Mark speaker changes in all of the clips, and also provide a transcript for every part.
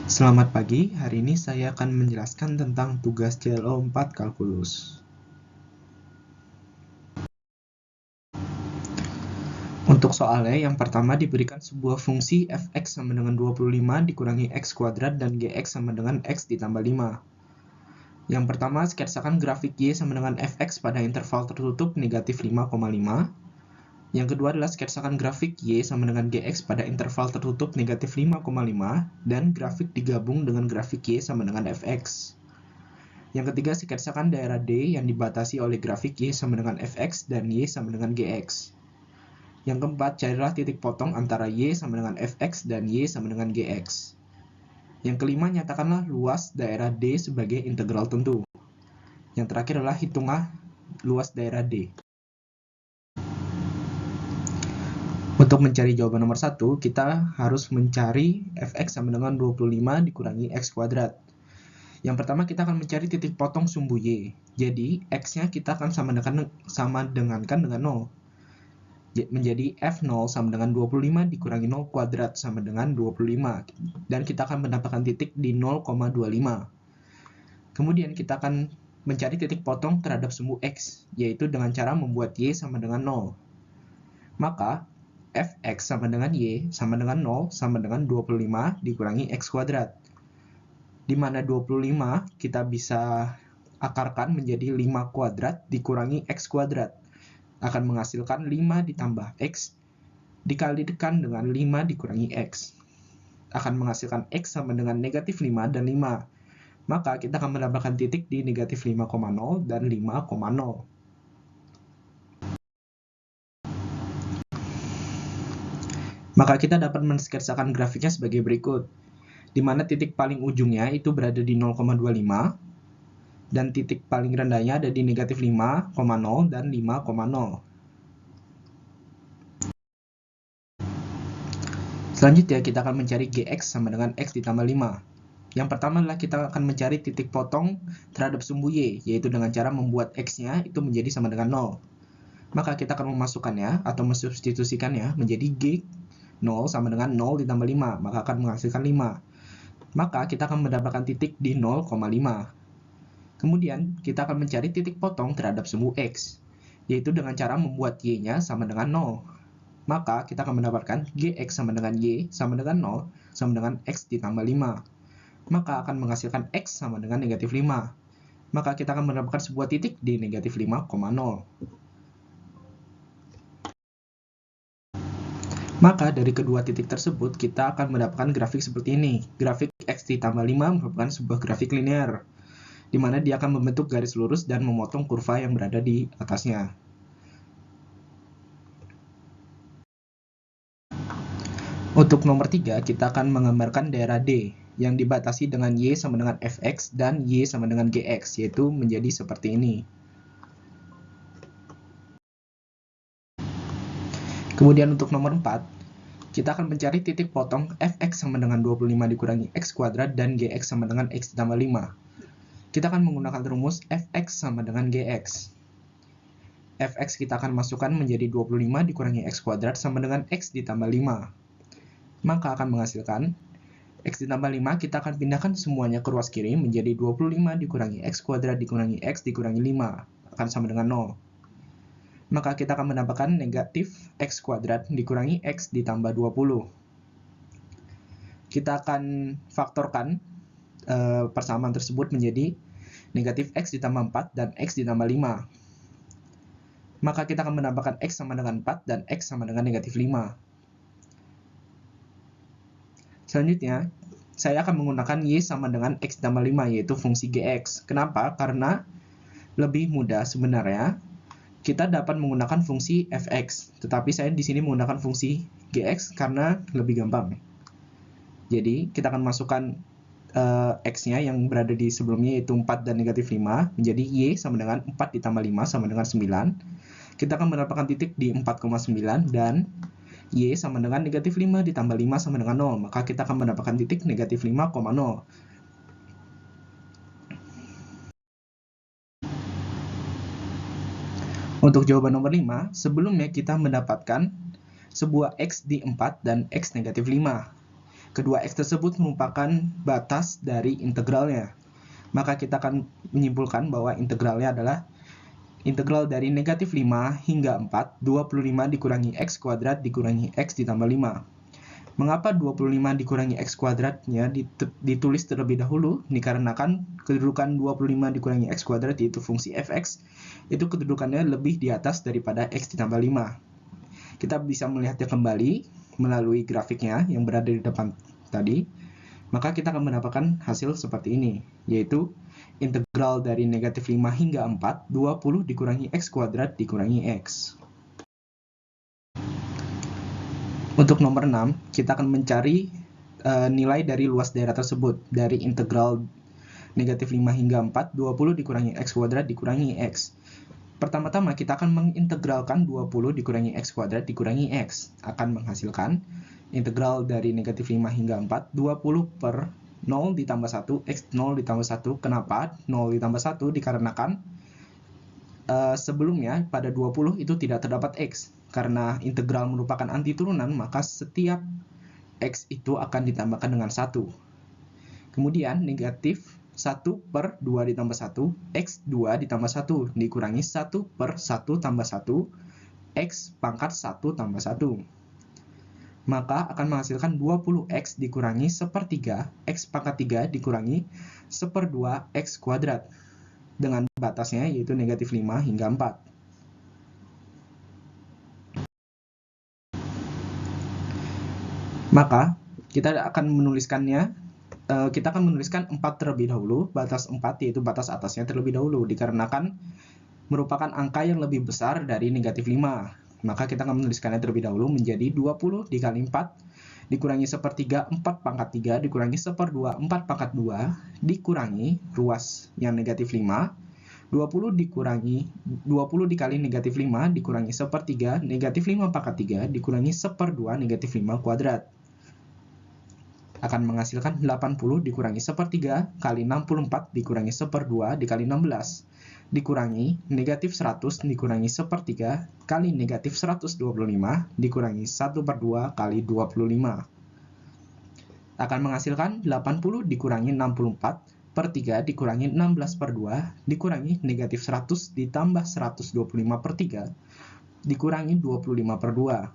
Speaker 1: Selamat pagi, hari ini saya akan menjelaskan tentang tugas CLO 4 kalkulus. Untuk soalnya, yang pertama diberikan sebuah fungsi fx sama dengan 25 dikurangi x kuadrat dan gx sama dengan x ditambah 5. Yang pertama, sketsakan grafik y sama dengan fx pada interval tertutup negatif 5,5. Yang kedua adalah sketsakan grafik y sama dengan gx pada interval tertutup negatif 5,5 dan grafik digabung dengan grafik y sama dengan fx. Yang ketiga, sketsakan daerah D yang dibatasi oleh grafik Y sama dengan Fx dan Y sama dengan Gx. Yang keempat, carilah titik potong antara Y sama dengan Fx dan Y sama dengan Gx. Yang kelima, nyatakanlah luas daerah D sebagai integral tentu. Yang terakhir adalah hitunglah luas daerah D. Untuk mencari jawaban nomor 1, kita harus mencari Fx sama dengan 25 dikurangi X kuadrat. Yang pertama kita akan mencari titik potong sumbu Y. Jadi X-nya kita akan sama dengankan dengan 0. Menjadi F0 sama dengan 25 dikurangi 0 kuadrat sama dengan 25. Dan kita akan mendapatkan titik di 0,25. Kemudian kita akan mencari titik potong terhadap sumbu X, yaitu dengan cara membuat Y sama dengan 0. Maka Fx sama dengan Y sama dengan 0 sama dengan 25 dikurangi X kuadrat. Di mana 25 kita bisa akarkan menjadi 5 kuadrat dikurangi X kuadrat. Akan menghasilkan 5 ditambah X dikalikan dengan 5 dikurangi X. Akan menghasilkan X sama dengan negatif 5 dan 5. Maka kita akan mendapatkan titik di negatif 5,0 dan 5,0. Maka kita dapat mensketsakan grafiknya sebagai berikut. Di mana titik paling ujungnya itu berada di 0,25 dan titik paling rendahnya ada di negatif 5,0 dan 5,0. Selanjutnya kita akan mencari Gx sama dengan X ditambah 5. Yang pertama adalah kita akan mencari titik potong terhadap sumbu Y, yaitu dengan cara membuat X-nya itu menjadi sama dengan 0. Maka kita akan memasukkannya atau mensubstitusikannya menjadi G 0 sama dengan 0 ditambah 5, maka akan menghasilkan 5. Maka kita akan mendapatkan titik di 0,5. Kemudian kita akan mencari titik potong terhadap sumbu X, yaitu dengan cara membuat Y-nya sama dengan 0. Maka kita akan mendapatkan Gx sama dengan Y sama dengan 0 sama dengan X ditambah 5. Maka akan menghasilkan X sama dengan negatif 5. Maka kita akan mendapatkan sebuah titik di negatif 5,0. Maka dari kedua titik tersebut kita akan mendapatkan grafik seperti ini. Grafik X ditambah 5 merupakan sebuah grafik linear, di mana dia akan membentuk garis lurus dan memotong kurva yang berada di atasnya. Untuk nomor 3, kita akan menggambarkan daerah D yang dibatasi dengan Y sama dengan Fx dan Y sama dengan Gx, yaitu menjadi seperti ini. Kemudian untuk nomor 4, kita akan mencari titik potong Fx sama dengan 25 dikurangi X kuadrat dan Gx sama dengan X ditambah 5. Kita akan menggunakan rumus Fx sama dengan Gx. Fx kita akan masukkan menjadi 25 dikurangi X kuadrat sama dengan X ditambah 5. Maka akan menghasilkan X ditambah 5, kita akan pindahkan semuanya ke ruas kiri menjadi 25 dikurangi X kuadrat dikurangi X dikurangi 5. Akan sama dengan 0. Maka kita akan mendapatkan negatif X kuadrat dikurangi X ditambah 20. Kita akan faktorkan persamaan tersebut menjadi negatif X ditambah 4 dan X ditambah 5. Maka kita akan mendapatkan X sama dengan 4 dan X sama dengan negatif 5. Selanjutnya, saya akan menggunakan Y sama dengan X ditambah 5, yaitu fungsi Gx. Kenapa? Karena lebih mudah sebenarnya kita dapat menggunakan fungsi Fx, tetapi saya di sini menggunakan fungsi Gx karena lebih gampang. Jadi, kita akan masukkan X-nya yang berada di sebelumnya yaitu 4 dan negatif 5 menjadi Y sama dengan 4 ditambah 5 sama dengan 9. Kita akan mendapatkan titik di 4,9 dan Y sama dengan negatif 5 ditambah 5 sama dengan 0. Maka kita akan mendapatkan titik negatif 5,0. Untuk jawaban nomor 5, sebelumnya kita mendapatkan sebuah X di 4 dan X negatif 5. Kedua X tersebut merupakan batas dari integralnya. Maka kita akan menyimpulkan bahwa integralnya adalah integral dari negatif 5 hingga 4, 25 dikurangi X kuadrat dikurangi X ditambah 5. Mengapa 25 dikurangi X kuadratnya ditulis terlebih dahulu? Dikarenakan kedudukan 25 dikurangi X kuadrat yaitu fungsi fx, itu kedudukannya lebih di atas daripada X ditambah 5. Kita bisa melihatnya kembali melalui grafiknya yang berada di depan tadi. Maka kita akan mendapatkan hasil seperti ini, yaitu integral dari negatif 5 hingga 4, 20 dikurangi X kuadrat dikurangi X. Untuk nomor 6, kita akan mencari nilai dari luas daerah tersebut. Dari integral negatif 5 hingga 4, 20 dikurangi X kuadrat dikurangi X. Pertama-tama kita akan mengintegralkan 20 dikurangi X kuadrat dikurangi X. Akan menghasilkan integral dari negatif 5 hingga 4, 20 per 0 ditambah 1, X 0 ditambah 1. Kenapa 0 ditambah 1? Dikarenakan sebelumnya pada 20 itu tidak terdapat X. Karena integral merupakan antiturunan, maka setiap X itu akan ditambahkan dengan 1. Kemudian negatif 1 per 2 ditambah 1, X 2 ditambah 1, dikurangi 1 per 1 tambah 1, X pangkat 1 tambah 1. Maka akan menghasilkan 20x dikurangi 1/3, X pangkat 3 dikurangi 1/2 X kuadrat. Dengan batasnya yaitu negatif 5 hingga 4. Maka kita akan menuliskannya, kita akan menuliskan 4 terlebih dahulu, batas 4 yaitu batas atasnya terlebih dahulu, dikarenakan merupakan angka yang lebih besar dari negatif 5. Maka kita akan menuliskannya terlebih dahulu menjadi 20 dikali 4 dikurangi 1/3 4 pangkat 3 dikurangi 1/2 4 pangkat 2 dikurangi ruas yang negatif 5. 20 dikali negatif 5 dikurangi 1/3 negatif 5 pangkat 3 dikurangi 1/2 negatif 5 kuadrat. Akan menghasilkan 80 dikurangi 1/3 kali 64 dikurangi 1/2 dikali 16 dikurangi negatif 100 dikurangi 1/3 kali negatif 125 dikurangi 1/2 kali 25. Akan menghasilkan 80 dikurangi 64/3 dikurangi 16/2 dikurangi negatif 100 ditambah 125/3 dikurangi 25/2.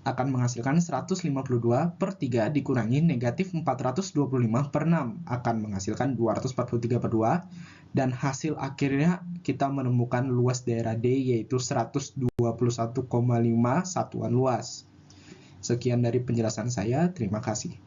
Speaker 1: Akan menghasilkan 152/3 dikurangi negatif 425/6 akan menghasilkan 243/2, dan hasil akhirnya kita menemukan luas daerah D yaitu 121,5 satuan luas. Sekian dari penjelasan saya, terima kasih.